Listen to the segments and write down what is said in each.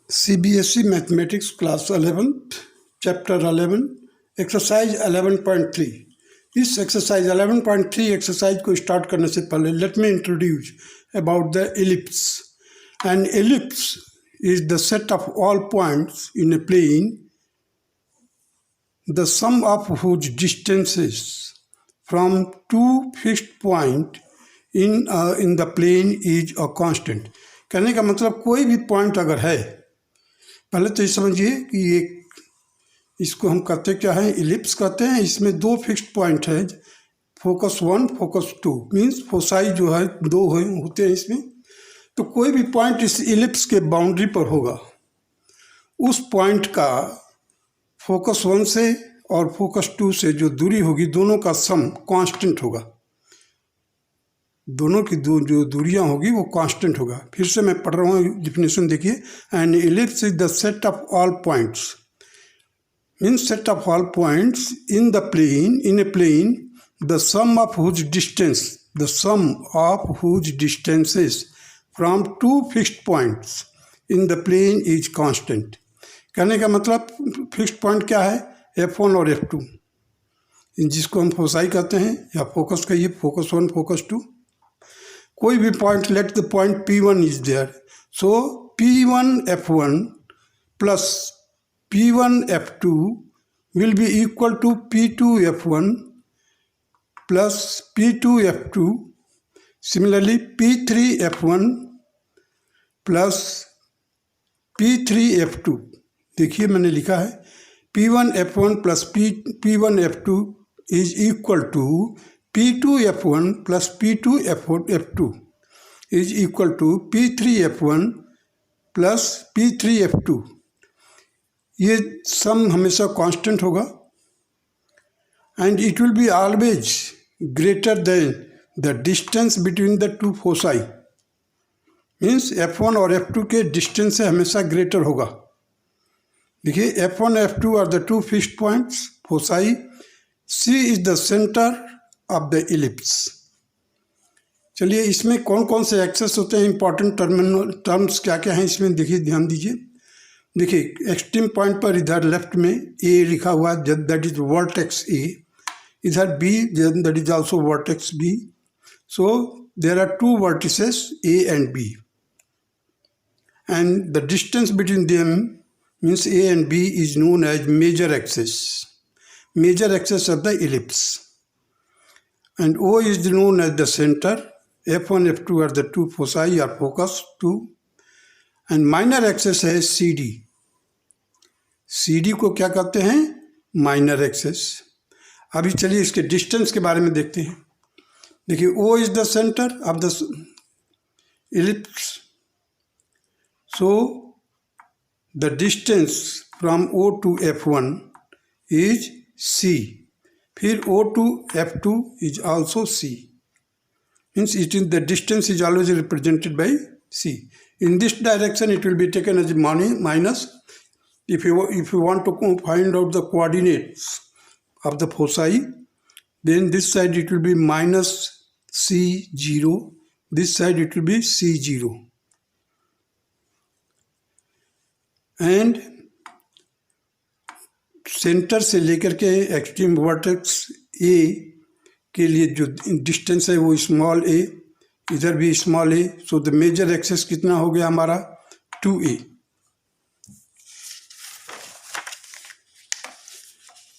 CBSE Mathematics Class 11th, Chapter 11, Exercise 11.3. इस exercise 11.3 exercise को start करने से पहले let me introduce about the ellipse. An ellipse is the set of all points in a plane, the sum of whose distances from two fixed points in the plane is a constant. कहने का मतलब कोई भी point अगर है, पहले तो ये समझिए कि ये इसको हम कहते क्या है, इलिप्स कहते हैं. इसमें दो फिक्स्ड पॉइंट है, फोकस 1 फोकस 2 मीन्स फोसाई जो है दो होते हैं इसमें. तो कोई भी पॉइंट इस इलिप्स के बाउंड्री पर होगा, उस पॉइंट का फोकस 1 से और फोकस 2 से जो दूरी होगी दोनों का सम कांस्टेंट होगा. दोनों की जो दूरियां होगी वो कांस्टेंट होगा. फिर से मैं पढ़ रहा हूँ डिफिनेशन, देखिए. An ellipse is the set of all points, means set of all points in the plane, in a plane, the sum of whose distance, the sum of whose distances from two fixed points in the plane is constant. कहने का मतलब fixed point क्या है, F1 और F2, जिसको हम foci कहते हैं या फोकस कहिए, फोकस 1 फोकस 2. कोई भी point, let the point P1 is there, so P1 F1 plus P1 F2 will be equal to P2 F1 plus P2 F2. Similarly, P3 F1 plus P3 F2. देखिए मैंने लिखा है P1 F1 plus P1 F2 is equal to P2 F1 plus P2 F2 is equal to P3 F1 plus P3 F2. ये सम हमेशा constant होगा and it will be always greater than the distance between the two foci. Means F1 और F2 के distance से हमेशा greater होगा. देखिए F1 F2 are the two fixed points, foci. C is the centre of the ellipse. चलिए इसमें कौन कौन से एक्सेस होते हैं, इंपॉर्टेंट टर्म्स क्या क्या हैं इसमें देखिए, ध्यान दीजिए. देखिए एक्सट्रीम पॉइंट पर इधर लेफ्ट में A लिखा हुआ है, दैट इज वर्टेक्स A. इधर B, that is also vertex B. So there are two vertices A and B, and the distance between them means A and B is known as major axis, major axis of the ellipse. And O is known as the center. F1 F2 are the two foci or focus 2. And minor axis है CD. CD को क्या कहते हैं, minor access. अभी चलिए इसके distance के बारे में देखते हैं. देखिए O is the center of the ellipse. So the distance from O to F1 is C. फिर O to F2 is also C. Means it is the distance is always represented by C. In this direction it will be taken as minus. If you want to find out the coordinates of the foci, then this side it will be minus C0, this side it will be C0. And centre से लेकर के extreme vertex A के लिए जो distance है वो small a, इधर भी small a. So the major axis कितना हो गया हमारा, 2a.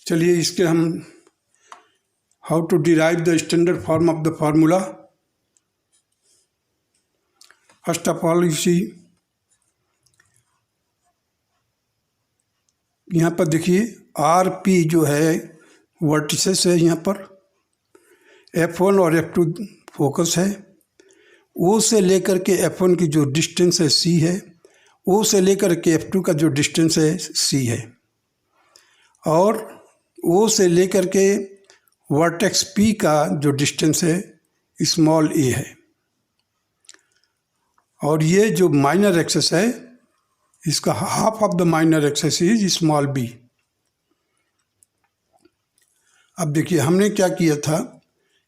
चलिए इसके हम how to derive the standard form of the formula. First of all you see, यहाँ पर देखिए RP जो है वर्टिसेस है, यहाँ पर F1 और F2 फोकस है. O से लेकर के F1 की जो डिस्टेंस है C है, O से लेकर के F2 का जो डिस्टेंस है C है, और O से लेकर के वर्टेक्स P का जो डिस्टेंस है स्मॉल a है. और ये जो माइनर एक्सेस है, इसका half of the minor axis is small b. अब देखिए हमने क्या किया था,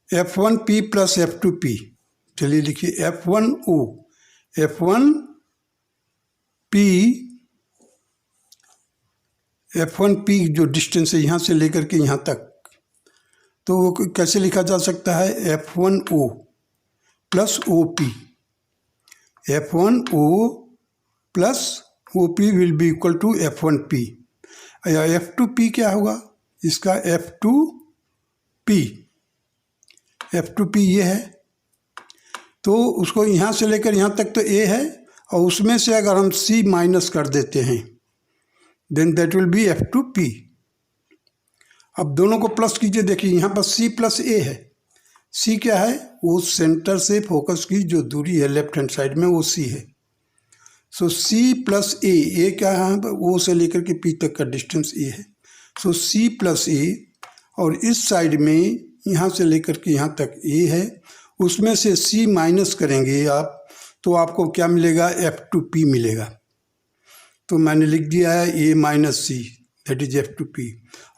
F1P प्लस F2P. चलिए लिखिए F1O, F1P F1P जो डिस्टेंस है यहाँ से लेकर के यहाँ तक, तो वो कैसे लिखा जा सकता है? F1O plus OP, F1O plus OP will be equal to F1P। या F2P क्या होगा? इसका F2P ये है, तो उसको यहाँ से लेकर यहाँ तक तो A है, और उसमें से अगर हम C माइनस कर देते हैं then that will B F2P। अब दोनों को प्लस कीजिए, देखिए यहाँ पर C प्लस A है। C क्या है? वो सेंटर से फोकस की जो दूरी है लेफ्ट हैंड साइड में, वो C है। सो C प्लस A क्या है? O से लेकर के P तक का डिस्टेंस A है। सो C प्लस A, और इस साइड में यहाँ से लेकर के यहाँ तक A है, उसमें से C माइनस करेंगे आप तो आपको क्या मिलेगा? F2P मिलेगा। तो मैंने लिख दिया है A minus C, that is F2P।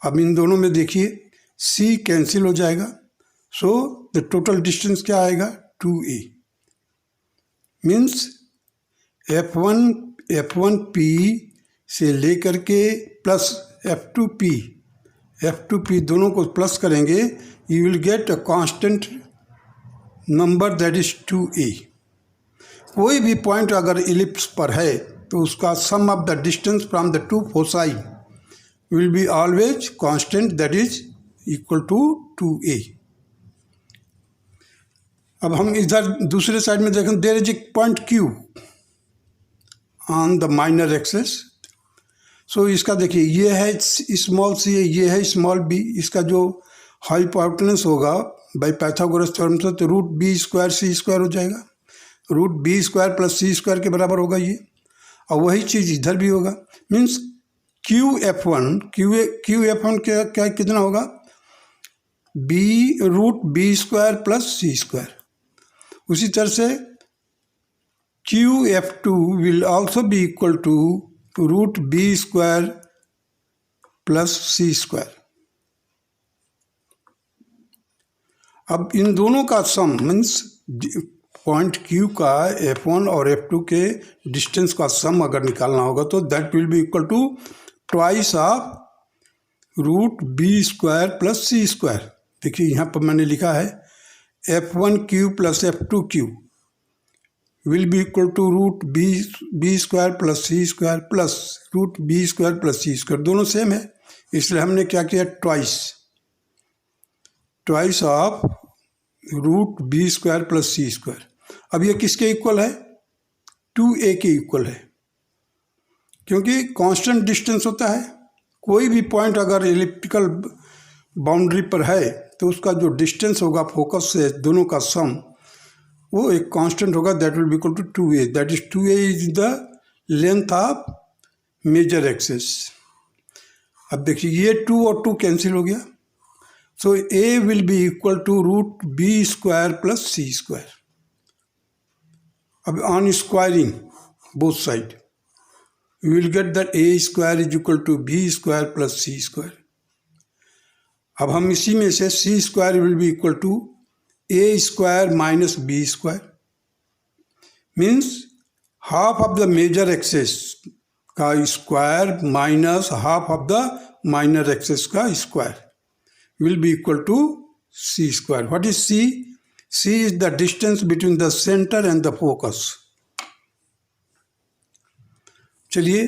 अब इन दोनों में देखिए C कैंसिल हो जाएगा, सो द टोटल डिस्टेंस क्या आएगा? 2A। मीन्स F1P से लेकर के प्लस F2P दोनों को प्लस करेंगे, you will get a constant number that is 2A। कोई भी पॉइंट अगर इलिप्स पर है तो उसका sum of the distance from the two foci will be always constant that is equal to 2A। अब हम इधर दूसरे साइड में देखें, there is a point Q on the minor axis. So इसका देखिए ये है स्मॉल c, ये है स्मॉल b। इसका जो हाइपोटेनस होगा बाय पाइथागोरस थ्योरम से, तो रूट बी स्क्वायर सी स्क्वायर हो जाएगा। रूट बी स्क्वायर प्लस सी स्क्वायर के बराबर होगा ये, और वही चीज़ इधर भी होगा। मीन्स QF1 क्या कितना होगा? रूट बी स्क्वायर प्लस सी स्क्वायर। उसी तरह से QF2 will also be equal to root B square plus C square. अब इन दोनों का सम मीन्स पॉइंट Q का F1 और F2 के डिस्टेंस का सम अगर निकालना होगा तो that will be equal to twice of root B square plus C square. देखिए यहाँ पर मैंने लिखा है F1Q plus F2Q will be equal to root B square plus C square plus root B square plus C square. दोनों same है, इसलिए हमने क्या किया? Twice of root B square plus C square. अब ये किसके इक्वल है? 2A के इक्वल है, क्योंकि कांस्टेंट डिस्टेंस होता है। कोई भी पॉइंट अगर एलिप्टिकल बाउंड्री पर है तो उसका जो डिस्टेंस होगा फोकस से दोनों का सम, वो एक कांस्टेंट होगा, that will be equal to 2A। That is 2A is the length of major axis. अब देखिए ये 2 और 2 कैंसिल हो गया, so A will be equal to root B square plus C square. अब on squaring both side you will get that A square is equal to B square plus C square। अब हम इसी में से C square will be equal to A square minus B square, means half of the major axis का square minus half of the minor axis का square will be equal to C square। What is C? C is the distance between the center and the focus। चलिए,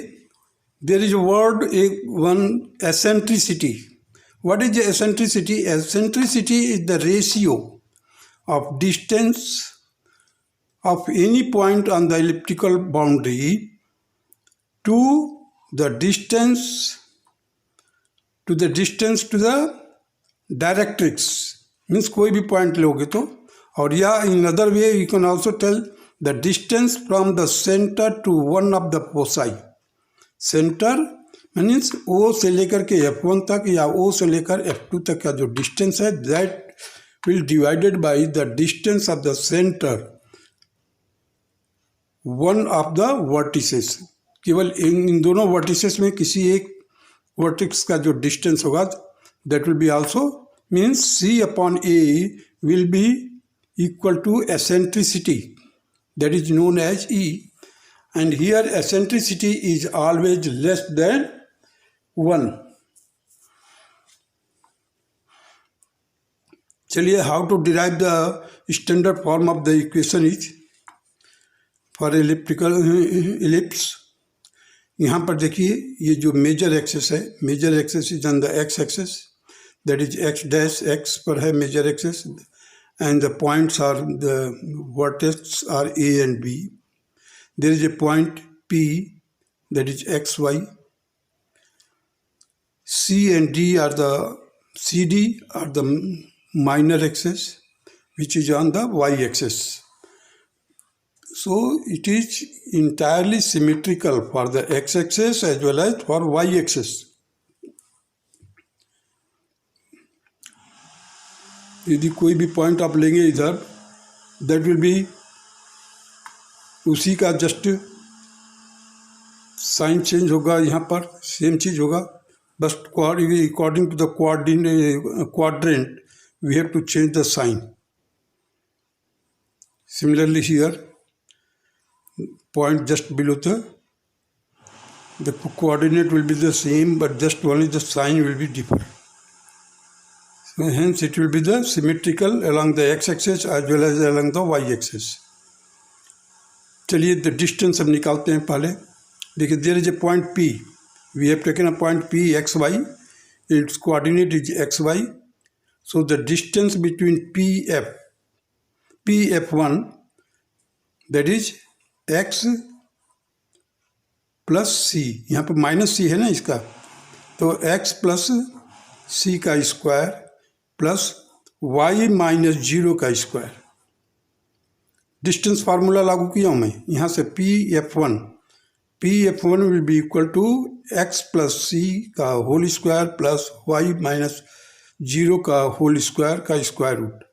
there is a word, one eccentricity। What is the eccentricity? Eccentricity is the ratio of distance of any point on the elliptical boundary to the distance to the directrix. Means कोई भी point लोगे तो, और या in other way you can also tell the distance from the centre to one of the foci. Centre means O से लेकर के F1 तक या O से लेकर F2 तक का जो डिस्टेंस है, that will divided by the distance of the centre one of the vertices. केवल इन दोनों वर्टिसेस में किसी एक वर्टिक्स का जो डिस्टेंस होगा, that will be also means C upon A will be equal to eccentricity, that is known as E, and here eccentricity is always less than 1। चलिए, how to derive the standard form of the equation is for elliptical ellipse. यहाँ पर देखिए, ये जो major axis है, major axis is on the x axis, that is x dash x पर है major axis, and the points are the vertex are a and b. There is a point P, that is xy. C and D are the CD are the minor axis, which is on the y-axis. So it is entirely symmetrical for the x-axis as well as for y-axis. यदि कोई भी point आप लेंगे इधर, that will be उसी का just sign change होगा, यहाँ पर सेम चीज़ होगा, बस according to the quadrant we have to change the sign. Similarly here point just below the coordinate will be the same, but just only the sign will be different. So hence it will be the symmetrical along the x-axis as well as along the y-axis. चलिए, the distance हम निकालते हैं पहले. देखिए, there is a point P, we have taken a point P x Y, its coordinate is X Y. So the distance between P F one, that is X plus C. यहाँ पर minus सी है ना इसका, तो x plus C का square plus Y minus 0 का square. Distance formula लागू किया हूँ मैं यहाँ से. P F one will be equal to X plus C का whole square plus Y minus 0 का होल स्क्वायर का स्क्वायर रूट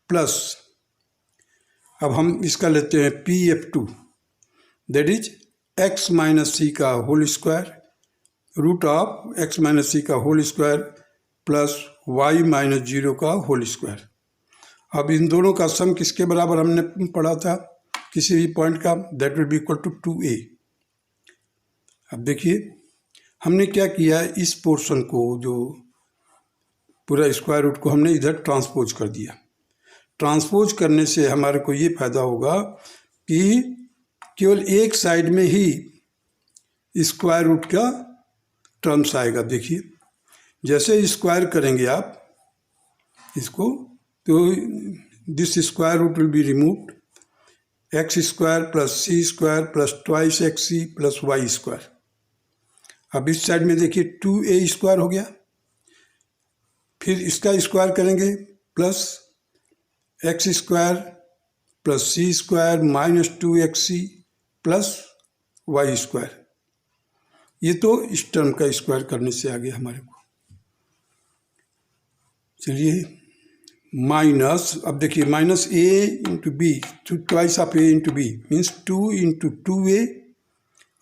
प्लस, अब हम इसका लेते हैं P F two, that is X minus C का whole square root of X minus C का whole square plus Y minus 0 का होल स्क्वायर. अब इन दोनों का सम किसके बराबर हमने पढ़ा था किसी भी पॉइंट का, that will be equal to 2a. अब देखिए, हमने क्या किया, इस पोर्शन को, जो पूरा स्क्वायर रूट को हमने इधर ट्रांसपोज कर दिया. ट्रांसपोज करने से हमारे को ये फायदा होगा कि केवल एक साइड में ही स्क्वायर रूट का टर्म्स आएगा. देखिए, जैसे स्क्वायर करेंगे आप इसको, तो this square root will be removed, x square plus C square plus twice x c plus Y square. अब इस साइड में देखिए 2a स्क्वायर हो गया, फिर इसका स्क्वायर करेंगे प्लस एक्स स्क्वायर प्लस सी square minus 2xc plus Y square. ये तो इस टर्म का स्क्वायर करने से आ गया हमारे को. चलिए, माइनस, अब देखिए, minus a into B, twice of a into B means 2 into 2a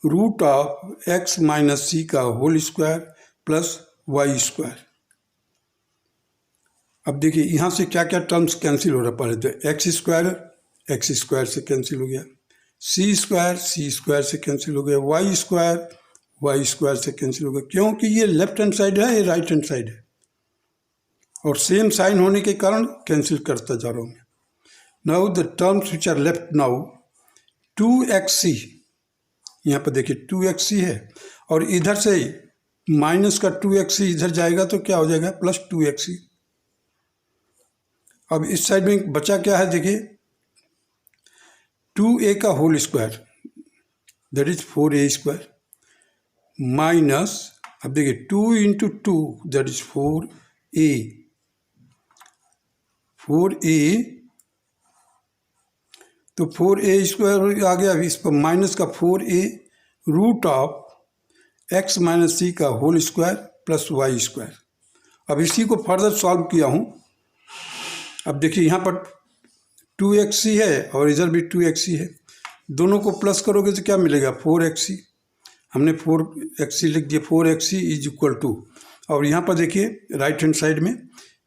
root of x minus C का whole square plus Y square. अब देखिए, यहाँ से क्या क्या टर्म्स कैंसिल हो रहा, पहले तो एक्स स्क्वायर से कैंसिल हो गया, सी स्क्वायर से कैंसिल हो गया, वाई स्क्वायर से कैंसिल हो गया, क्योंकि ये लेफ्ट हैंड साइड है, ये राइट हैंड साइड है, और सेम साइन होने के कारण कैंसिल करता जा रहा हूँ. Now the terms which are left now, 2xc, यहाँ पर देखिए 2xc है, और इधर से माइनस का 2xc इधर जाएगा तो क्या हो जाएगा, प्लस 2xc. अब इस साइड में बचा क्या है, देखिए 2a का whole square, that is 4a square, minus, अब देखिए 2 इंटू 2 दैट इज 4a, तो 4a स्क्वायर आ गया. इस पर माइनस का 4a root of X minus C का whole square plus Y square. अब इसी को फर्दर सॉल्व किया हूँ. अब देखिए, यहाँ पर 2xc है और इधर भी 2xc है, दोनों को प्लस करोगे तो क्या मिलेगा, 4xc. हमने 4xc लिख दिया, 4xc इज इक्वल टू, और यहाँ पर देखिए राइट हैंड साइड में,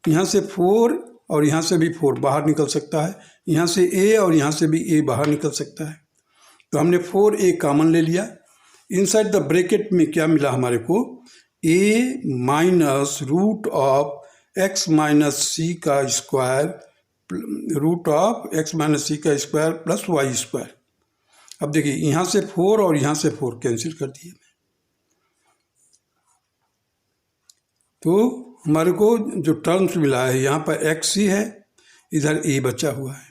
यहाँ से 4 और यहाँ से भी 4 बाहर निकल सकता है, यहाँ से a और यहाँ से भी a बाहर निकल सकता है, तो हमने 4a कॉमन ले लिया. इनसाइड द ब्रैकेट में क्या मिला हमारे को, A minus root of X minus C का स्क्वायर प्लस वाई स्क्वायर। अब देखिए यहाँ से 4 और यहाँ से 4 कैंसिल कर दिए तो हमारे को जो टर्म्स मिला है यहाँ पर एक्स ही है, इधर ए बचा हुआ है।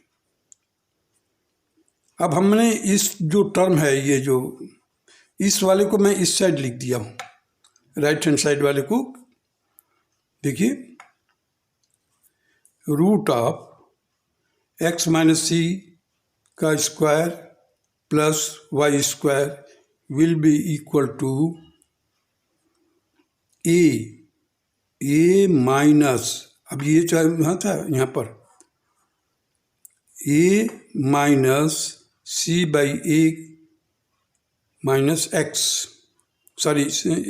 अब हमने इस जो टर्म है ये जो इस वाले को मैं इस साइड लिख दिया हूँ, राइट हैंड साइड वाले को। देखिए root of X minus C का square plus Y square will be equal to A minus, अब ये चाहे था यहाँ पर A minus C by A minus X, sorry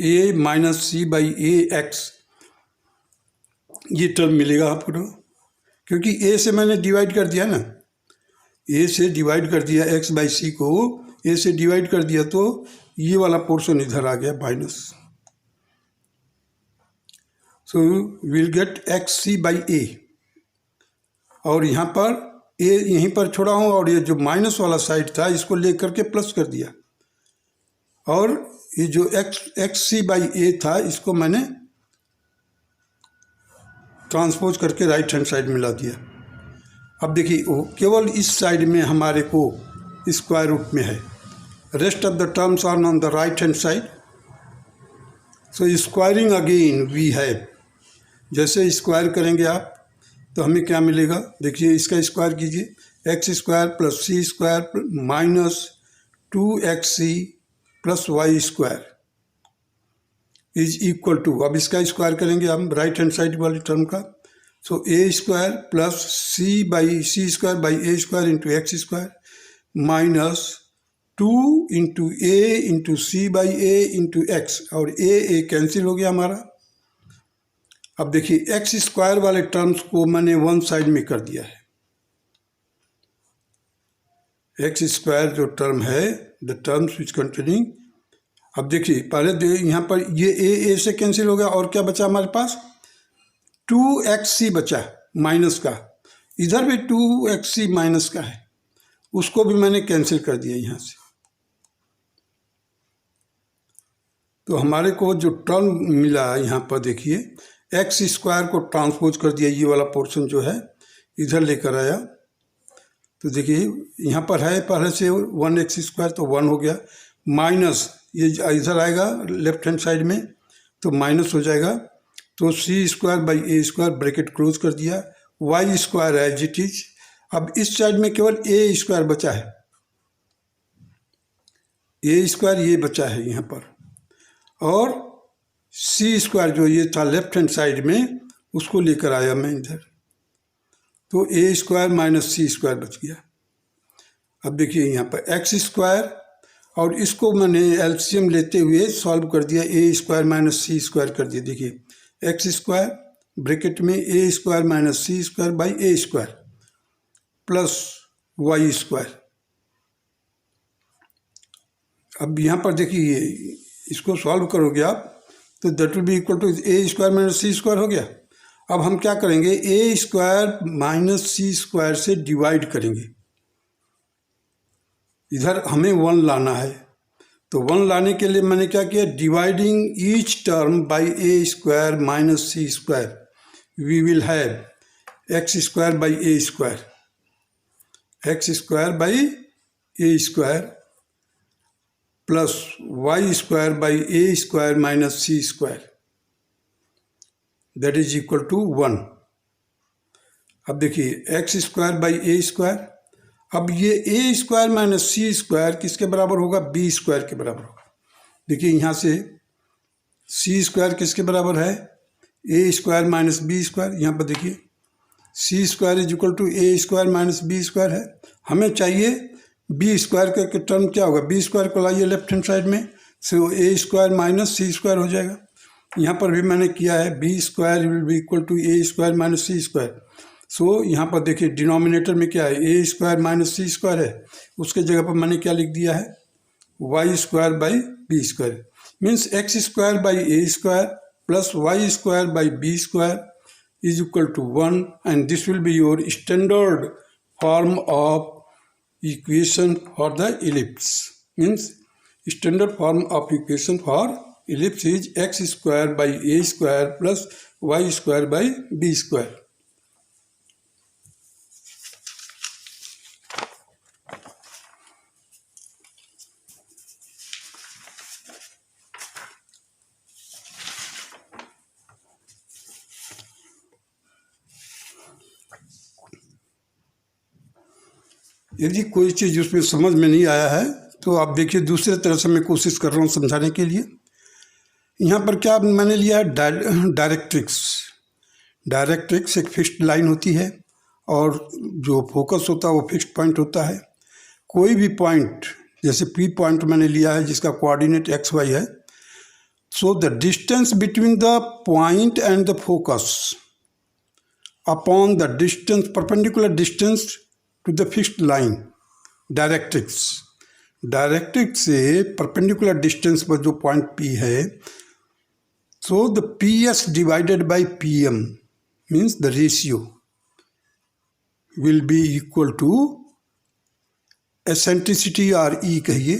A minus C by A X, ये टर्म मिलेगा आपको, क्योंकि ए से मैंने डिवाइड कर दिया ना, ए से डिवाइड कर दिया एक्स बाई सी को, ए से डिवाइड कर दिया तो ये वाला पोर्शन इधर आ गया minus. So will get X C by A, और यहाँ पर ए यहीं पर छोड़ा हूँ और ये जो माइनस वाला साइड था इसको ले करके प्लस कर दिया, और ये जो एक्स सी बाई ए था इसको मैंने ट्रांसपोज करके राइट हैंड साइड में ला दिया। अब देखिए वो केवल इस साइड में हमारे को स्क्वायर रूट में है, rest of the terms are on the right hand side. So squaring again we have, जैसे स्क्वायर करेंगे आप तो हमें क्या मिलेगा, देखिए इसका स्क्वायर कीजिए, x square plus C square minus 2xc plus Y square is equal to, अब इसका स्क्वायर करेंगे हम राइट हैंड साइड वाली टर्म का, so A square plus C square by A square into X square minus 2 into A into C by A into X, और A cancel हो गया हमारा। अब देखिए एक्स स्क्वायर वाले टर्म्स को मैंने वन साइड में कर दिया है, एक्स स्क्वायर जो टर्म है द टर्म्स विच कंटेनिंग, अब देखिए पहले यहाँ पर ये ए से कैंसिल हो गया, और क्या बचा हमारे पास 2xc बचा माइनस का, इधर भी 2xc माइनस का है, उसको भी मैंने कैंसिल कर दिया यहाँ से। तो हमारे को जो टर्म मिला यहाँ पर देखिए एक्स स्क्वायर को ट्रांसपोज कर दिया, ये वाला पोर्शन जो है इधर लेकर आया, तो देखिए यहाँ पर है पहले से 1x स्क्वायर तो 1 हो गया, माइनस ये इधर आएगा लेफ्ट हैंड साइड में तो माइनस हो जाएगा, तो C square by A square bracket close कर दिया, वाई स्क्वायर है एज इट इज। अब इस साइड में केवल ए स्क्वायर बचा है, ए स्क्वायर ये बचा है यहाँ पर, और सी स्क्वायर जो ये था लेफ्ट हैंड साइड में उसको लेकर आया मैं इधर, तो ए स्क्वायर माइनस सी स्क्वायर बच गया। अब देखिए यहाँ पर एक्स स्क्वायर, और इसको मैंने एलसीएम लेते हुए सॉल्व कर दिया, A square minus C square कर दिया। देखिए एक्स स्क्वायर ब्रैकेट में A square minus C square by A square plus Y square. अब यहाँ पर देखिए इसको सॉल्व करोगे आप तो that will be equal to A square minus C square हो गया। अब हम क्या करेंगे, A square minus C square से डिवाइड करेंगे, इधर हमें 1 लाना है, तो 1 लाने के लिए मैंने क्या किया, dividing each term by A square minus C square we will have x square by A square, x square by A square plus Y square by A square minus C square that is equal to 1। अब देखिए x square by A square, अब ये a square minus C square किसके बराबर होगा, B square के बराबर होगा। देखिए यहाँ से सी स्क्वायर किसके बराबर है, A square minus B square, यहाँ पर देखिए C square is equal to A square minus B square है, हमें चाहिए बी स्क्वायर का टर्म क्या होगा, बी स्क्वायर को लाइए लेफ्ट हैंड साइड में, so A square minus C square हो जाएगा। यहाँ पर भी मैंने किया है, B square will be equal to A square minus C square, so यहाँ पर देखिए डिनोमिनेटर में क्या है, A square minus C square है, उसके जगह पर मैंने क्या लिख दिया है, Y square by B square. means x square by a square plus y square by b square is equal to 1, and this will be your standard form of equation for the ellipse. Means standard form of equation for ellipse is x square by a square plus y square by b square. यदि कोई चीज़ उसमें समझ में नहीं आया है तो आप देखिए, दूसरे तरह से मैं कोशिश कर रहा हूँ समझाने के लिए। यहाँ पर क्या मैंने लिया है, डायरेक्ट्रिक्स। डायरेक्ट्रिक्स एक फिक्स्ड लाइन होती है और जो फोकस होता है वो फिक्स्ड पॉइंट होता है। कोई भी पॉइंट, जैसे पी पॉइंट मैंने लिया है जिसका कोऑर्डिनेट एक्स वाई है, so the distance between the point and the focus upon the distance, perpendicular distance to the fixed line, directrix. Directrix से परपेंडिकुलर डिस्टेंस पर जो पॉइंट पी है, so the p s divided by p m means the ratio will be equal to eccentricity और e कहिए।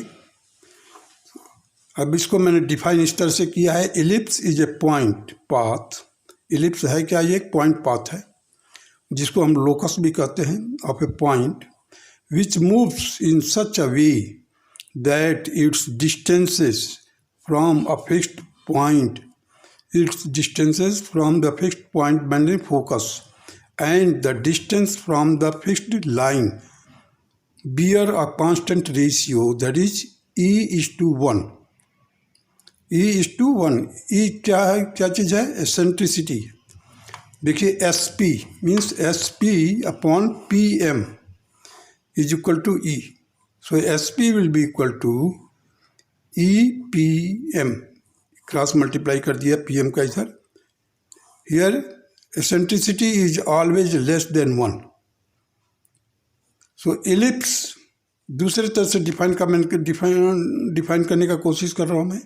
अब इसको मैंने define इस तरह से किया है, ellipse is a point path. Ellipse है क्या, ये एक पॉइंट पाथ है जिसको हम लोकस भी कहते हैं, of a point which moves in such a way that its distances from a fixed point, its distances from the fixed point मैंने focus and the distance from the fixed line bear a constant ratio that is E:1। E:1। E क्या है, क्या चीज़ है, eccentricity. देखिए S P means S P upon P M is equal to E. So S P will be equal to E p m, cross multiply कर दिया p m का इधर। Here eccentricity is always less than 1। So ellipse दूसरे तरह से define करने का कोशिश कर रहा हूँ मैं।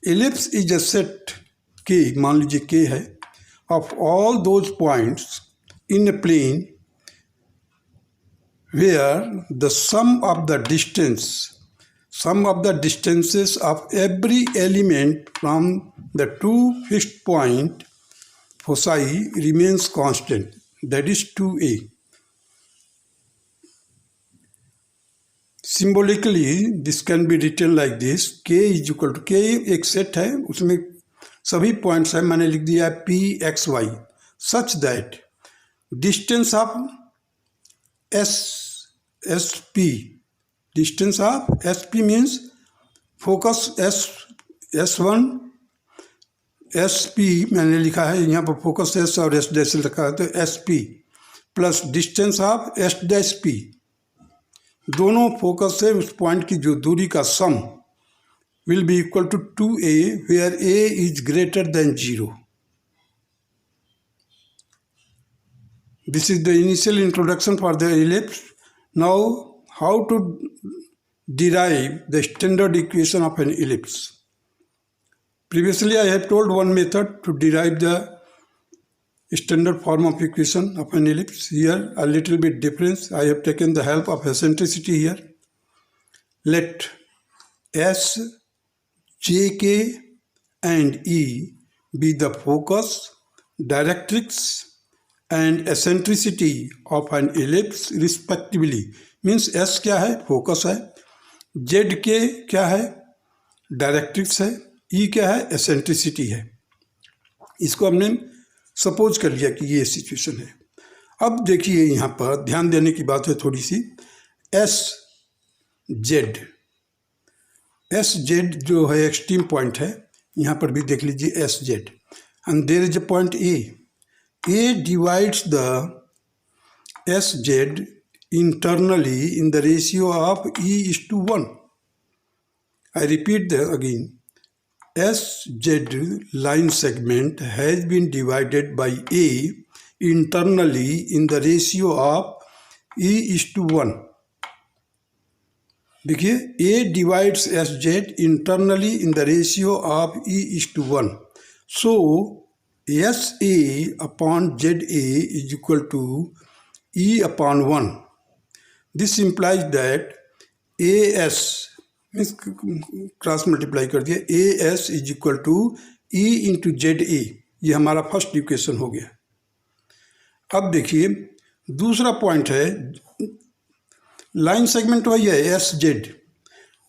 एलिप्स इज अ सेट के, मान लीजिए के है, of all those points in a plane where the sum of the distances of every element from the two fixed point foci remains constant, that is 2a. Symbolically this can be written like this, k is equal to, k एक set है, उसमें सभी points है, मैंने लिख दिया है p x y, such that distance of s p, distance of s P means focus S1 s p मैंने लिखा है यहाँ पर, फोकस एस और एस डैश लिखा है, तो s p plus distance of s dash p, दोनों फोकस से उस पॉइंट की जो दूरी का सम will be equal to 2a where a is greater than 0. This is the initial introduction for the ellipse. Now how to derive the standard equation of an ellipse. Previously I have told one method to derive the standard form of equation of an ellipse. Here a little bit difference. I have taken the help of eccentricity here. Let S, J, K and E be the focus, directrix and eccentricity of an ellipse respectively. Means S क्या है, focus है, Z K क्या है, directrix है, E क्या है, eccentricity है। इसको हमने सपोज कर लिया कि ये सिचुएशन है। अब देखिए यहाँ पर ध्यान देने की बात है थोड़ी सी, एस जेड जो है एक्सट्रीम पॉइंट है, यहाँ पर भी देख लीजिए s z, and there is a point a divides the S z internally in the ratio of E:1. I repeat again, SZ line segment has been divided by A internally in the ratio of E:1. देखिए a divides s z internally in the ratio of E:1. So s a upon Z a is equal to E/1. This implies that a s means cross multiply कर दिया, a s is equal to E into Z a. ये हमारा first equation हो गया. अब देखिए दूसरा point है, लाइन सेगमेंट वही है S Z,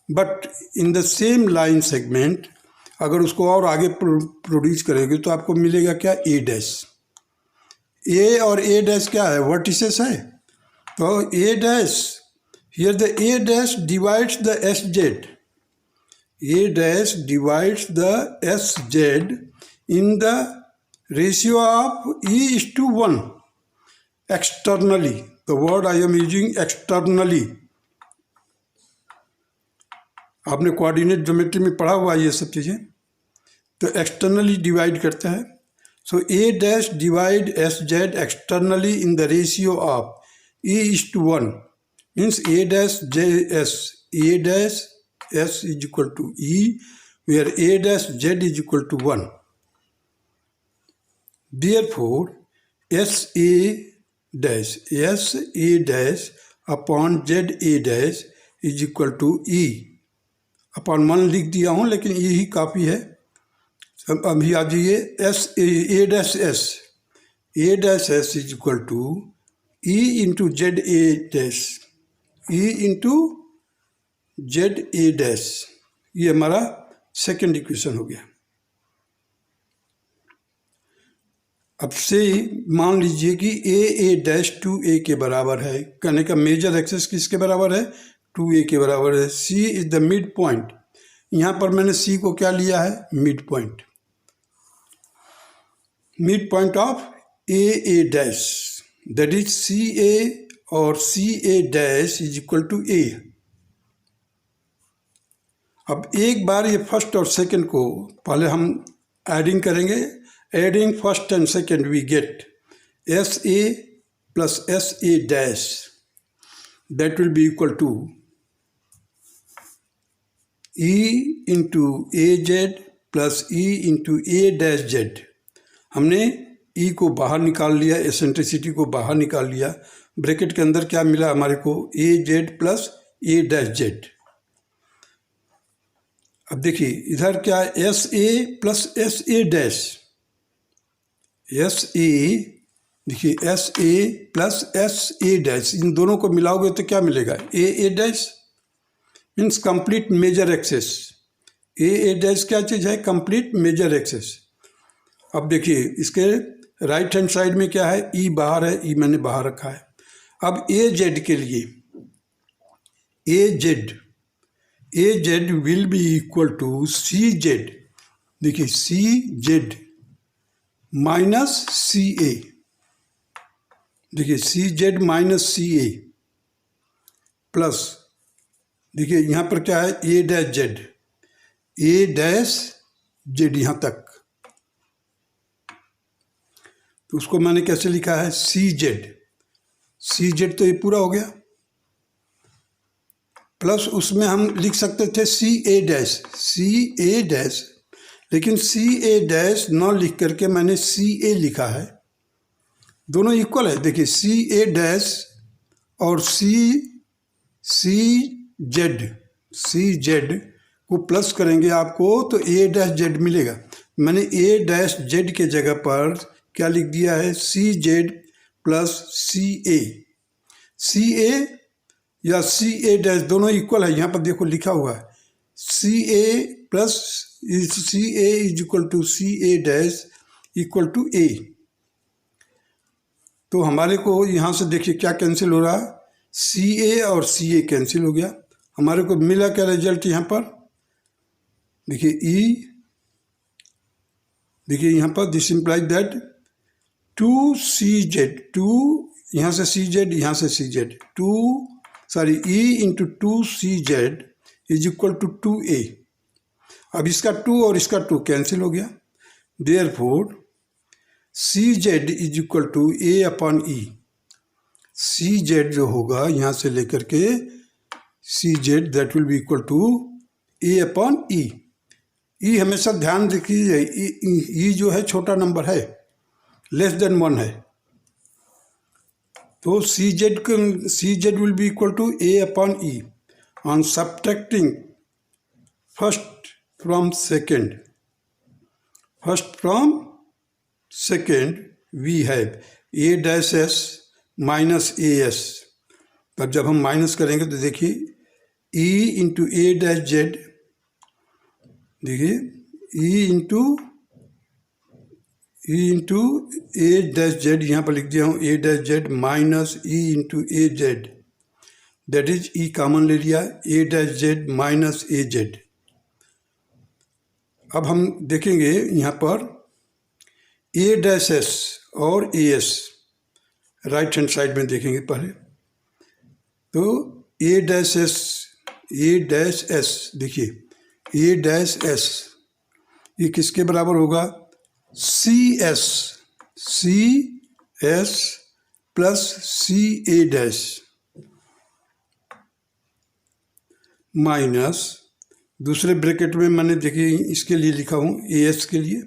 but in the same line segment अगर उसको और आगे प्रोड्यूस करेंगे तो आपको मिलेगा क्या, ए डैश. ए और ए डैश क्या है, वर्टिसेस है. तो A dash, here the A dash divides the S Z. A dash divides the S Z in the ratio of E:1 externally. The word I am using externally. आपने coordinate geometry में पढ़ा हुआ ये सब चीज़ें. तो एक्सटर्नली डिवाइड करता है. So A dash divide S Z externally in the ratio of E:1 means A dash J S. A dash S is equal to E where A dash Z is equal to 1. Therefore S A dash upon Z A dash is equal to E/1 लिख दिया हूँ, लेकिन ये ही काफ़ी है. अभी आ जाइए A dash S is equal to E into Z A dash. E into Z A dash. ये हमारा सेकेंड इक्वेशन हो गया. अब से मान लीजिए कि ए डैश 2a के बराबर है. कहने का मेजर एक्सेस किसके बराबर है, 2a के बराबर है. C is the mid point. यहाँ पर मैंने C को क्या लिया है, mid point. Mid point of a dash, that is CA और CA dash is equal to A. अब एक बार ये फर्स्ट और सेकंड को पहले हम एडिंग करेंगे. Adding first and second we get SA plus SA dash, that will be equal to E into AZ plus E into A dash Z. हमने E को बाहर निकाल लिया, एसेंट्रिसिटी को बाहर निकाल लिया. ब्रैकेट के अंदर क्या मिला हमारे को, AZ plus A dash Z. अब देखिए इधर क्या है, SA plus SA dash. S A, देखिए S A plus S A dash, इन दोनों को मिलाओगे तो क्या मिलेगा, A dash means complete major axis. A dash क्या चीज़ है, कंप्लीट मेजर एक्सेस. अब देखिए इसके राइट हैंड साइड में क्या है, ई बाहर है, ई मैंने बाहर रखा है. अब ए जेड के लिए A Z will be equal to C Z. देखिए C Z minus C A. देखिए C Z minus C A plus, देखिए यहाँ पर क्या है, A dash Z. A dash Z यहाँ तक, तो उसको मैंने कैसे लिखा है, सी जेड. तो ये पूरा हो गया. प्लस उसमें हम लिख सकते थे सी ए डैश, लेकिन सी ए डैश न लिख करके मैंने सी ए लिखा है. दोनों इक्वल है. देखिए सी ए डैश और सी जेड को प्लस करेंगे आपको तो ए डैश जेड मिलेगा. मैंने ए डैश जेड के जगह पर क्या लिख दिया है, सी जेड प्लस सी ए या सी ए डैश, दोनों इक्वल है. यहाँ पर देखो लिखा हुआ है C A plus C A is equal to C A dash equal to A. तो हमारे को यहाँ से देखिए क्या कैंसिल हो रहा है, सी ए और सी ए कैंसिल हो गया. हमारे को मिला क्या रिजल्ट यहाँ पर, देखिए ई, देखिए यहाँ पर दिस इम्प्लाइज दैट 2CZ, 2 यहाँ से CZ, यहाँ से CZ, E into 2CZ is equal to 2A. अब इसका 2 और इसका 2 कैंसिल हो गया. Therefore CZ is equal to A/E. CZ जो होगा यहाँ से लेकर के C Z that will be equal to A upon E. E हमेशा ध्यान रखिए, ई जो है छोटा नंबर है, लेस देन 1 है, तो C Z will be equal to A upon E on subtracting first from second we have A dash S minus A S. तब जब हम माइनस करेंगे तो देखिए E into A dash Z, देखिए E into A dash Z, यहाँ पर लिख दिया हूँ A dash Z minus E into A Z, that is E common ले लिया, A dash Z minus A Z. अब हम देखेंगे यहाँ पर ए डैश एस और A S right hand side में देखेंगे पहले, तो ए डैश एस देखिए ए डैश एस ये किसके बराबर होगा, C S plus C A dash minus, दूसरे ब्रैकेट में मैंने देखिए इसके लिए लिखा हूँ ए एस के लिए,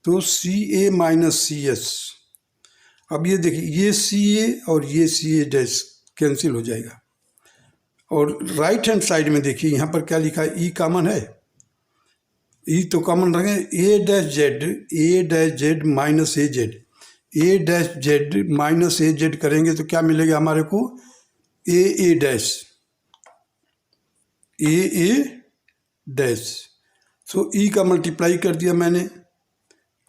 तो सी ए माइनस सी एस। अब ये देखिए ये सी ए और ये सी ए डैश कैंसिल हो जाएगा, और राइट हैंड साइड में देखिए यहाँ पर क्या लिखा है, ई कॉमन है, ई तो कॉमन रखें, ए dash Z minus A Z, A dash Z minus A Z करेंगे तो क्या मिलेगा हमारे को, ए डैश। सो ई का मल्टीप्लाई कर दिया मैंने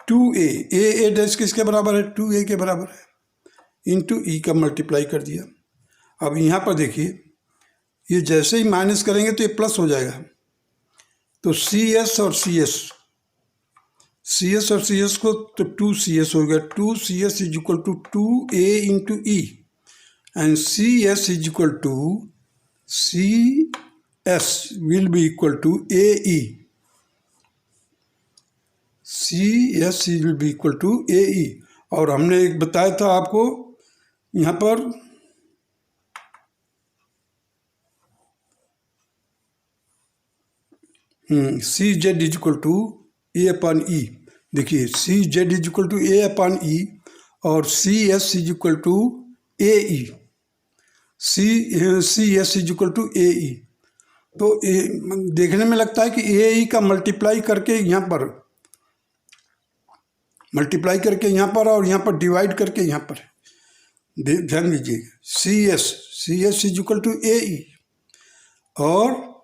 2a, ए डैश किसके बराबर है, 2a के बराबर है, इंटू ई का मल्टीप्लाई कर दिया। अब यहाँ पर देखिए ये जैसे ही माइनस करेंगे तो ये प्लस हो जाएगा, तो सी एस और सी एस को तो 2CS हो गया, 2CS is equal to 2a into E, and C S is equal to C S will be equal to A E, C S will be equal to A E. और हमने एक बताया था आपको यहाँ पर C Z is equal to A upon E, देखिए C Z is equal to A upon E और C S is equal to A E, C S is equal to ए ई। तो देखने में लगता है कि ए ई का मल्टीप्लाई करके यहाँ पर और यहाँ पर डिवाइड करके यहाँ पर, ध्यान दीजिएगा C S is equal to A E और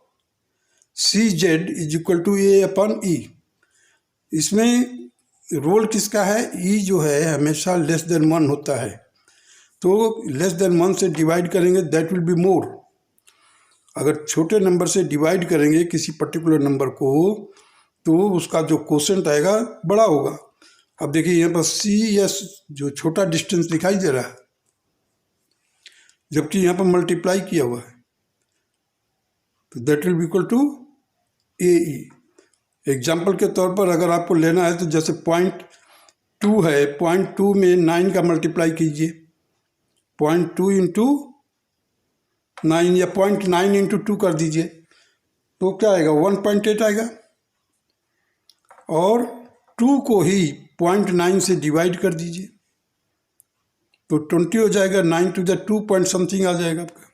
C Z is equal to A upon E. इसमें रोल किसका है, ई जो है हमेशा लेस देन 1 होता है, तो लेस देन 1 से डिवाइड करेंगे दैट विल बी मोर। अगर छोटे नंबर से डिवाइड करेंगे किसी पर्टिकुलर नंबर को तो उसका जो कोशेंट आएगा बड़ा होगा। अब देखिए यहाँ पर सी एस जो छोटा डिस्टेंस दिखाई दे रहा है, जबकि यहाँ पर मल्टीप्लाई किया हुआ है, तो that will be equal to A e. Example के तौर पर अगर आपको लेना है तो जैसे 0.2 है, 0.2 में 9 का मल्टीप्लाई कीजिए, 0.2 इंटू 9 या 0.9 इंटू 2 कर दीजिए तो क्या आएगा, 1.8 आएगा, और 2 को ही 0.9 से डिवाइड कर दीजिए तो 20 हो जाएगा, 9 टू द 2 पॉइंट समथिंग आ जाएगा आपका।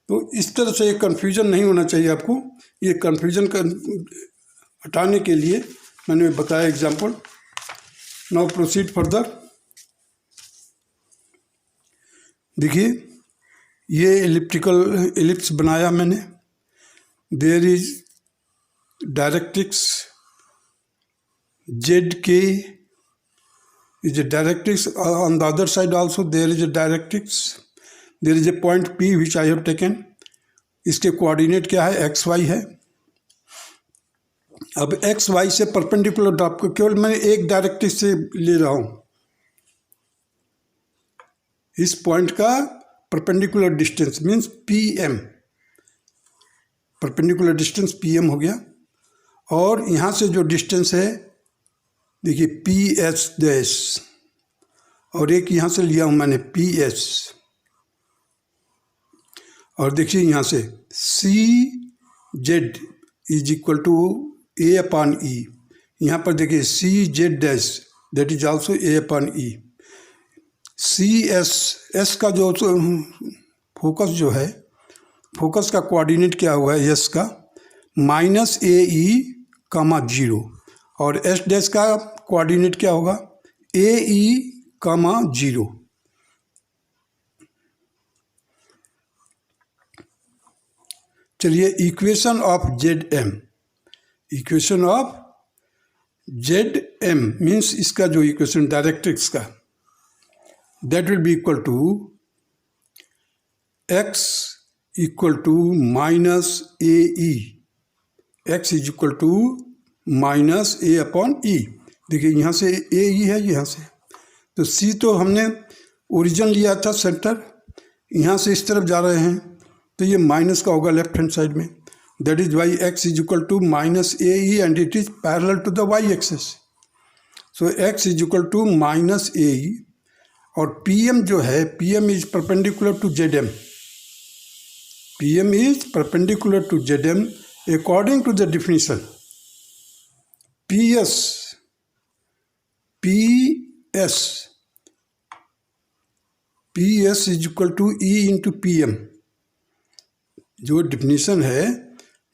तो इस तरह से कन्फ्यूजन नहीं होना चाहिए आपको, ये कन्फ्यूजन का हटाने के लिए मैंने बताया एग्जाम्पल। Now proceed further. देखिए ये एलिप्स बनाया मैंने, there is directrix ZK is a directrix, on the other side also there is a directrix, there is a point P which I have taken, इसके कोऑर्डिनेट क्या है, XY है। अब XY से परपेंडिकुलर ड्रॉप को केवल मैं एक डायरेक्ट्रिक्स से ले रहा हूँ, इस पॉइंट का perpendicular distance means PM, perpendicular distance PM हो गया, और यहाँ से जो डिस्टेंस है देखिए PS डैश, और एक यहाँ से लिया हूँ मैंने PS। और देखिए यहाँ से C Z is equal to A upon E. यहाँ पर देखिए C Z dash that is also A upon E. C S का जो फोकस जो है, फोकस का कोऑर्डिनेट क्या हुआ है एस का, माइनस ए ई कामा 0, और एस डैश का कोऑर्डिनेट क्या होगा, ए ई कामा 0। चलिए equation of Z M, equation of Z M means इसका जो इक्वेशन डायरेक्ट्रिक्स का, that will be equal to X equal to minus A E, X is equal to minus A upon E. देखिए यहाँ से ए ई है, यहाँ से तो सी तो हमने ओरिजिन लिया था सेंटर, यहाँ से इस तरफ जा रहे हैं तो ये माइनस का होगा लेफ्ट हैंड साइड में, that is Y X is equal to minus A E and it is parallel to the Y axis. So X is equal to minus A E, और पी एम जो है, P M is perpendicular to Z M, P M is perpendicular to Z M according to the definition. PS is equal to E into PM। जो definition है,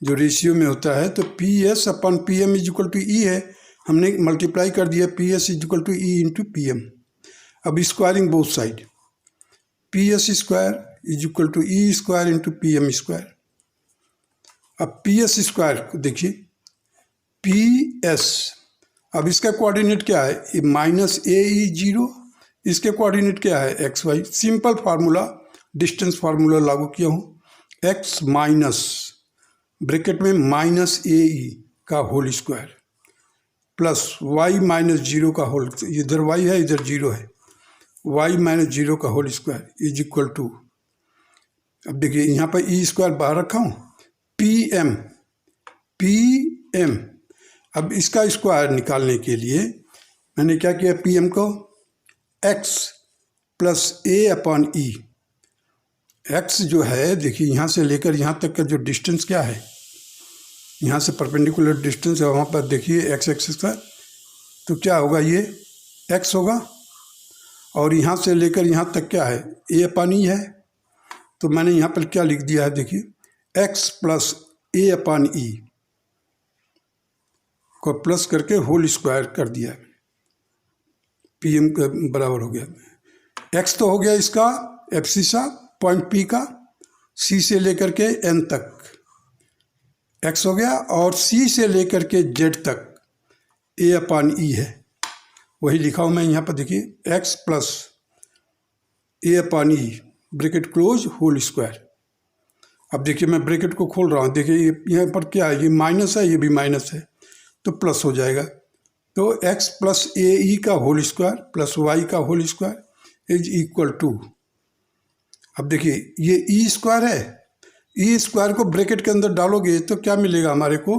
जो ratio में होता है, तो PS upon PM is equal to E है, हमने multiply कर दिया PS is equal to E into PM। अब squaring both side, PS square is equal to E square into PM square. अब पी एस स्क्वायर को देखिए, P S, अब इसका कोऑर्डिनेट क्या है, माइनस ए ई 0, इसके कोऑर्डिनेट क्या है x y. Simple formula, distance formula लागू किया हूँ, एक्स माइनस ब्रैकेट में माइनस ए ई का whole square plus Y minus 0 का होल, इधर वाई है इधर 0 है, वाई माइनस 0 का whole square is equal to, अब देखिए यहाँ पर ई स्क्वायर बाहर रखा हूँ, पी एम। अब इसका स्क्वायर निकालने के लिए मैंने क्या किया, पी एम को x plus A upon E. X जो है देखिए यहाँ से लेकर यहाँ तक का जो डिस्टेंस क्या है, यहाँ से परपेंडिकुलर डिस्टेंस है, वहाँ पर देखिए एक्स एक्सिस का, तो क्या होगा, ये एक्स होगा, और यहाँ से लेकर यहाँ तक क्या है, ए अपॉन ई है। तो मैंने यहाँ पर क्या लिख दिया है, देखिए एक्स प्लस ए अपॉन ई को प्लस करके होल स्क्वायर कर दिया, पी एम के बराबर हो गया। एक्स तो हो गया इसका एब्सिसा पॉइंट पी का, सी से लेकर के एन तक एक्स हो गया, और सी से लेकर के जेड तक ए अपॉन ई है, वही लिखा हूँ मैं यहाँ पर, देखिए X plus A upon E bracket close whole square. अब देखिए मैं ब्रैकेट को खोल रहा हूँ, देखिए यहाँ पर क्या है, ये माइनस है, ये भी माइनस है, तो प्लस हो जाएगा। तो x प्लस ए ई का होल स्क्वायर प्लस वाई का whole square is equal to, अब देखिए ये ई स्क्वायर है, ई स्क्वायर को ब्रैकेट के अंदर डालोगे तो क्या मिलेगा हमारे को,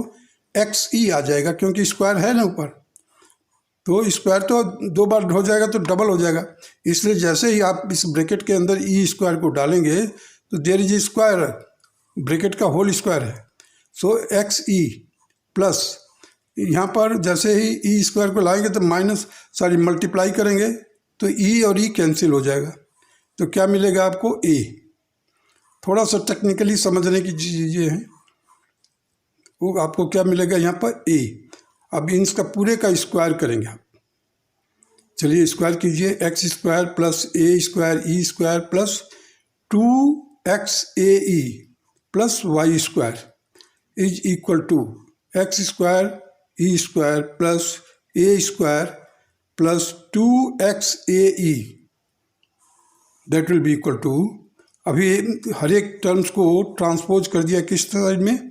एक्स ई आ जाएगा, क्योंकि स्क्वायर है ना ऊपर, तो स्क्वायर तो 2 बार हो जाएगा तो डबल हो जाएगा, इसलिए जैसे ही आप इस ब्रैकेट के अंदर ई स्क्वायर को डालेंगे तो देयर इज स्क्वायर, ब्रैकेट का होल स्क्वायर है। सो एक्स ई प्लस, यहाँ पर जैसे ही ई स्क्वायर को लाएंगे तो मल्टीप्लाई करेंगे तो ई और ई कैंसिल हो जाएगा, तो क्या मिलेगा आपको, ए। थोड़ा सा टेक्निकली समझने की चीज़ें हैं, वो आपको क्या मिलेगा यहाँ पर, ए। अब इसका पूरे का स्क्वायर करेंगे आप, चलिए स्क्वायर कीजिए, x square plus a square e square plus 2x a e plus Y square is equal to x square e square plus a square plus 2x a e, that will be equal to, अभी हर एक terms को transpose कर दिया किस side में,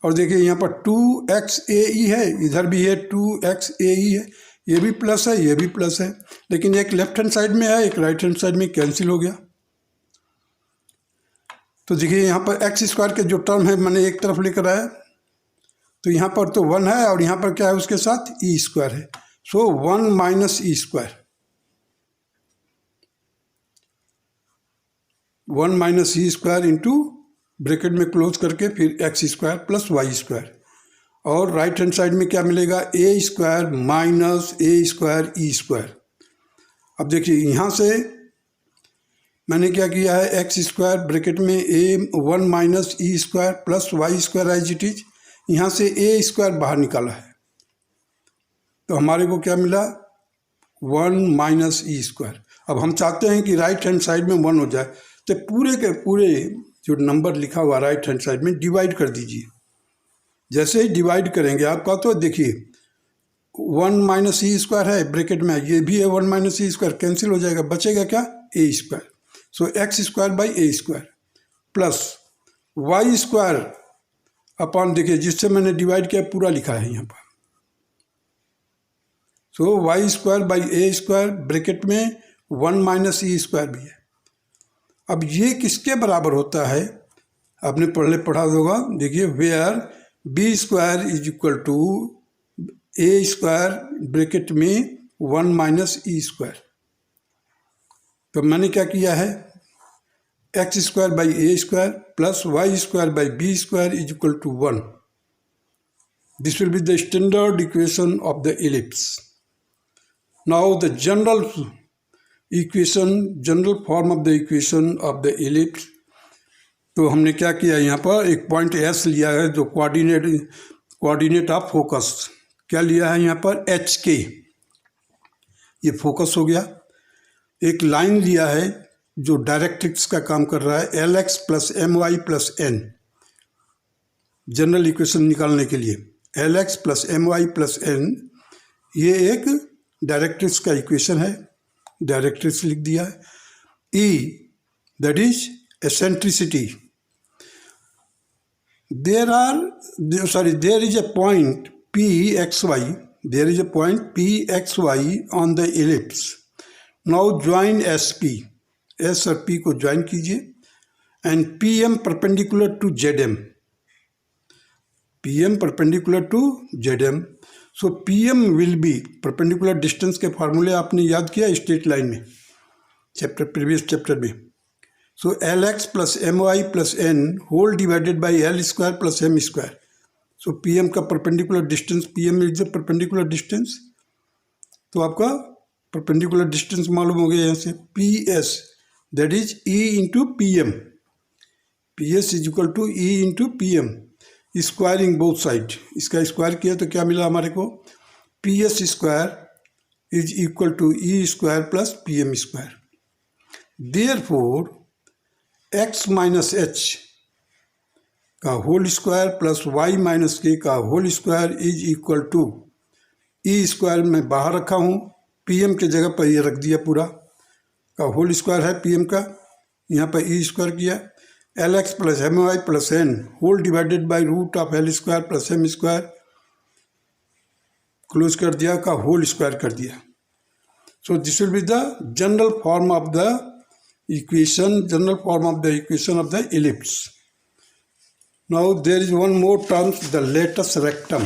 और देखिए यहाँ पर 2x ए ई है, इधर भी है 2x ए ई है, ये भी प्लस है ये भी प्लस है, लेकिन एक लेफ्ट हैंड साइड में है एक राइट हैंड साइड में कैंसिल हो गया। तो देखिए यहाँ पर एक्स स्क्वायर के जो टर्म है मैंने एक तरफ लेकर आया, तो यहाँ पर तो 1 है और यहाँ पर क्या है उसके साथ ई स्क्वायर है, so 1 minus e square, 1 minus e square into bracket में क्लोज करके फिर x square plus Y square, और राइट हैंड साइड में क्या मिलेगा, a square minus a square e square. अब देखिए यहाँ से मैंने क्या किया है, एक्स स्क्वायर ब्रैकेट में a 1 minus e square plus Y square as it is, यहाँ से ए स्क्वायर बाहर निकाला है तो हमारे को क्या मिला, 1 माइनस ई स्क्वायर। अब हम चाहते हैं कि राइट हैंड साइड में 1 हो जाए, तो पूरे के पूरे जो नंबर लिखा हुआ राइट हैंड साइड में डिवाइड कर दीजिए। जैसे ही डिवाइड करेंगे आपका, तो देखिए 1 माइनस ई स्क्वायर है ब्रैकेट में, ये भी है 1 माइनस ई स्क्वायर, कैंसिल हो जाएगा, बचेगा क्या, A square. So X square by A square plus Y square upon, देखिए जिससे मैंने डिवाइड किया पूरा लिखा है यहाँ पर, so Y square by A square bracket में 1 माइनस ई स्क्वायर भी है। अब ये किसके बराबर होता है, आपने पहले पढ़ा होगा, देखिए where b square is equal to A square bracket में 1 माइनस ई स्क्वायर। तो मैंने क्या किया है, x square by A square plus Y square by B square is equal to 1। This will be the standard equation of the ellipse. Now the general equation, general form of the equation of the ellipse. तो हमने क्या किया, यहाँ पर एक point S लिया है जो कोऑर्डिनेट ऑफ फोकस, क्या लिया है यहाँ पर, एच के, ये फोकस हो गया। एक लाइन लिया है जो डायरेक्ट्रिक्स का काम कर रहा है, l x plus m y plus n, general equation निकालने के लिए l x plus m y plus n, ये एक डायरेक्ट्रिक्स का इक्वेशन है, डायरेक्ट्रिक्स लिख दिया है। E that is eccentricity, there is a point pxy, there is a point pxy on the ellipse. Now join sp, s और p को join कीजिए, and pm perpendicular to zm, pm perpendicular to zm. So pm will be perpendicular distance के फार्मूले आपने याद किया straight line में, previous chapter में। So Lx plus My plus n whole divided by L square plus M square. So PM का perpendicular distance, PM is the perpendicular distance, तो आपका perpendicular distance मालूम हो गया यहाँ से, PS that is E into PM, PS is equal to E into PM, squaring both side, इसका square किया तो क्या मिला हमारे को, PS square is equal to E square plus PM square. Therefore x minus H का whole square plus Y minus K का whole square is equal to, E square में बाहर रखा हूँ, पीएम के जगह पर ये रख दिया, पूरा का होल स्क्वायर है पीएम का, यहाँ पर ई स्क्वायर किया, l x plus m y plus n whole divided by root of l square plus m square, close कर दिया, का होल स्क्वायर कर दिया। So this will be the general form of the equation, general form of the equation of the ellipse. Now there is one more term, the latus rectum.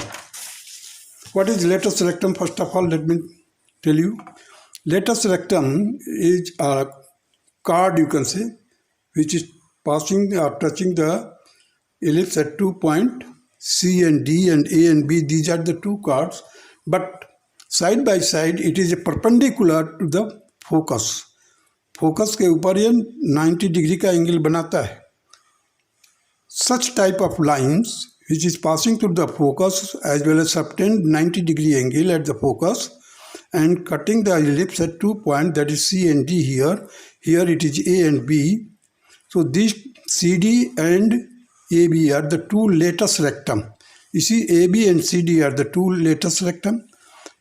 What is latus rectum? First of all, let me tell you. Latus rectum is a card, you can say, which is passing or touching the ellipse at 2 points C and D and A and B. These are the two cards, but side by side it is perpendicular to the focus. फोकस के ऊपर ये 90 degree का angle बनाता है। Such type of lines which is passing through the focus as well as subtend 90 degree angle at the focus and cutting the ellipse at 2 point that is C and D, here it is A and B. So this C D and A B are the two latus rectum. इसी A B and C D R the two latus rectum.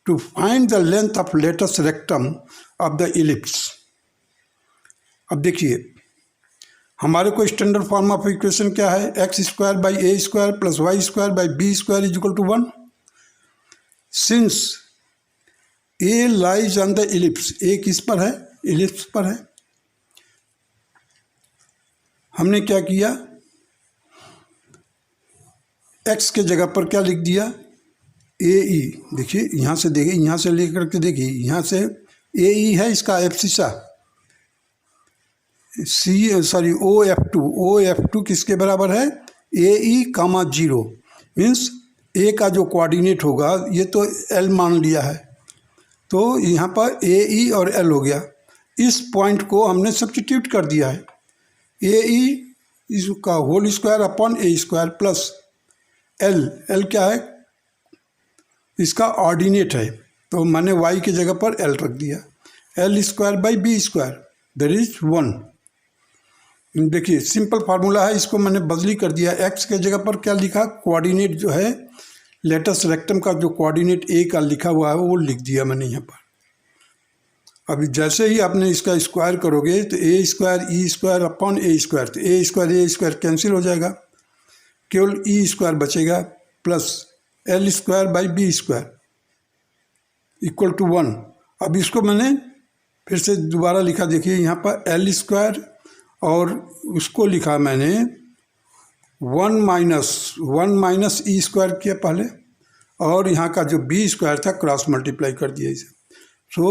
To find the length of latus rectum of the ellipse, अब देखिए हमारे को standard form of equation क्या है, x square by A square plus Y square by B square is equal to 1। Since A lies on the ellipse, A किस पर है, ellipse पर है, हमने क्या किया, एक्स के जगह पर क्या लिख दिया, ए ई। देखिए यहाँ से देखिए, यहाँ से लेकर के देखिए, यहाँ से ए ई है इसका एब्सिसा, OF2 किसके बराबर है? AE, 0 मीन्स ए का जो कोऑर्डिनेट होगा, ये तो L मान लिया है, तो यहाँ पर AE और L हो गया। इस पॉइंट को हमने सब्स्टिट्यूट कर दिया है, AE इसका whole square upon A square plus L क्या है? इसका ऑर्डिनेट है, तो मैंने y की जगह पर L रख दिया। L square by B square that is 1। देखिए सिंपल फार्मूला है, इसको मैंने बदली कर दिया। x के जगह पर क्या लिखा? कोऑर्डिनेट जो है लेटस रेक्टम का जो कोऑर्डिनेट A का लिखा हुआ है वो लिख दिया मैंने यहाँ पर। अभी जैसे ही आपने इसका स्क्वायर करोगे तो A square E square upon A square, तो A स्क्वायर कैंसिल हो जाएगा, केवल E स्क्वायर बचेगा plus L square by B square equal to 1। अब इसको मैंने फिर से दोबारा लिखा, देखिए यहाँ पर L स्क्वायर और उसको लिखा मैंने 1 माइनस E स्क्वायर किया पहले, और यहाँ का जो B स्क्वायर था क्रॉस मल्टीप्लाई कर दिया इसे। सो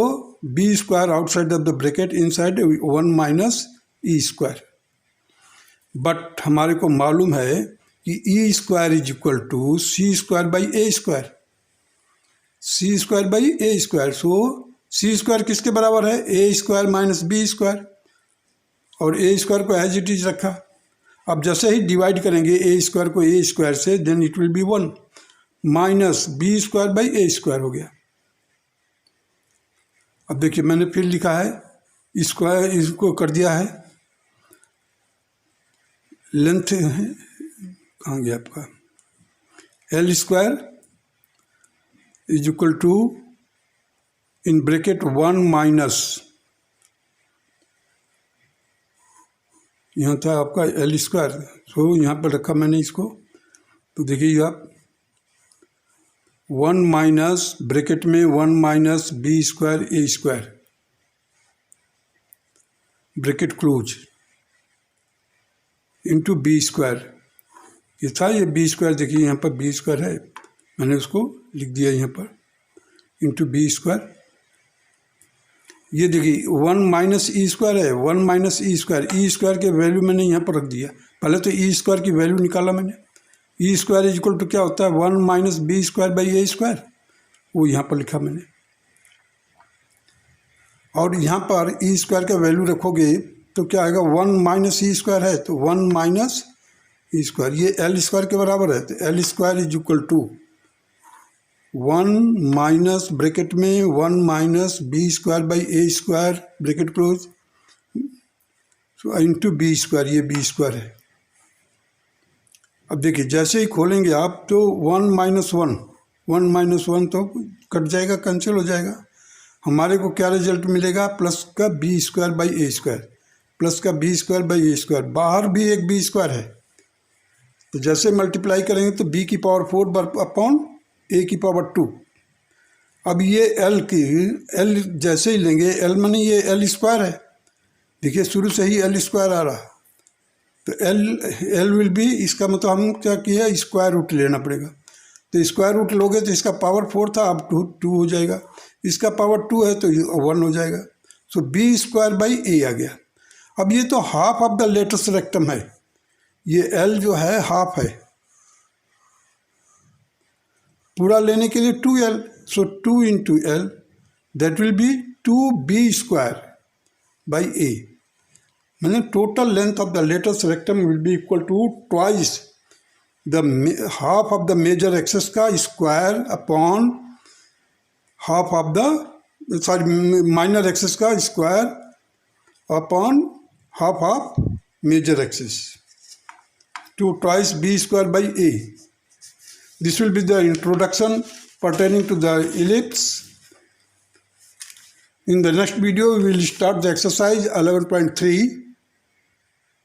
B square outside of the bracket inside 1 minus E square. But हमारे को मालूम है कि E square is equal to C square by A square, C square by A square. So C square किसके बराबर है? A square minus B square, और A square को एज इट इज रखा। अब जैसे ही डिवाइड करेंगे A स्क्वायर को A स्क्वायर से, then it will be 1 minus B square by A square हो गया। अब देखिए मैंने फिर लिखा है स्क्वायर, इसको कर दिया है लेंथ कहाँ गया आपका? L square is equal to in bracket 1 minus, यहाँ था आपका L स्क्वायर, सो यहाँ पर रखा मैंने इसको। तो देखिए आप 1 माइनस ब्रैकेट में 1 minus B square A square bracket close into B square, ये था ये B स्क्वायर। देखिए यहाँ पर B स्क्वायर है, मैंने उसको लिख दिया यहाँ पर इंटू B स्क्वायर। ये देखिए 1 माइनस E स्क्वायर है, 1 minus E square, E square के वैल्यू मैंने यहाँ पर रख दिया। पहले तो E स्क्वायर की वैल्यू निकाला मैंने, E square is equal to क्या होता है? 1 minus B square by A square, वो यहाँ पर लिखा मैंने। और यहाँ पर E स्क्वायर का वैल्यू रखोगे तो क्या आएगा? 1 माइनस E स्क्वायर है, तो 1 माइनस E स्क्वायर, ये L स्क्वायर के बराबर है, तो L square is equal to 1 minus bracket में 1 minus B square by A square bracket close into B square, ये B स्क्वायर है। अब देखिए जैसे ही खोलेंगे आप तो 1 माइनस 1 तो कट जाएगा, कैंसिल हो जाएगा। हमारे को क्या रिजल्ट मिलेगा? प्लस का B square by A square, plus का B square by A square, बाहर भी एक B स्क्वायर है, तो जैसे मल्टीप्लाई करेंगे तो B की पावर 4 अपॉन A की पावर 2। अब ये L जैसे ही लेंगे, L माने ये L स्क्वायर है, देखिए शुरू से ही L स्क्वायर आ रहा, तो L विल बी, इसका मतलब हम क्या किया? स्क्वायर रूट लेना पड़ेगा। तो स्क्वायर रूट लोगे तो इसका पावर 4 था, अब 2 हो जाएगा, इसका पावर 2 है तो 1 हो जाएगा। So B square by A आ गया। अब ये तो half of the latus rectum है, ये L जो है हाफ है, पूरा लेने के लिए 2L, so 2 into L that will be 2B square by A। मैंने total length of the latus rectum will be equal to twice the half of the major axis का square upon half of the minor axis का square upon half of major axis, to twice B square by A। This will be the introduction pertaining to the ellipse. In the next video, we will start the exercise 11.3.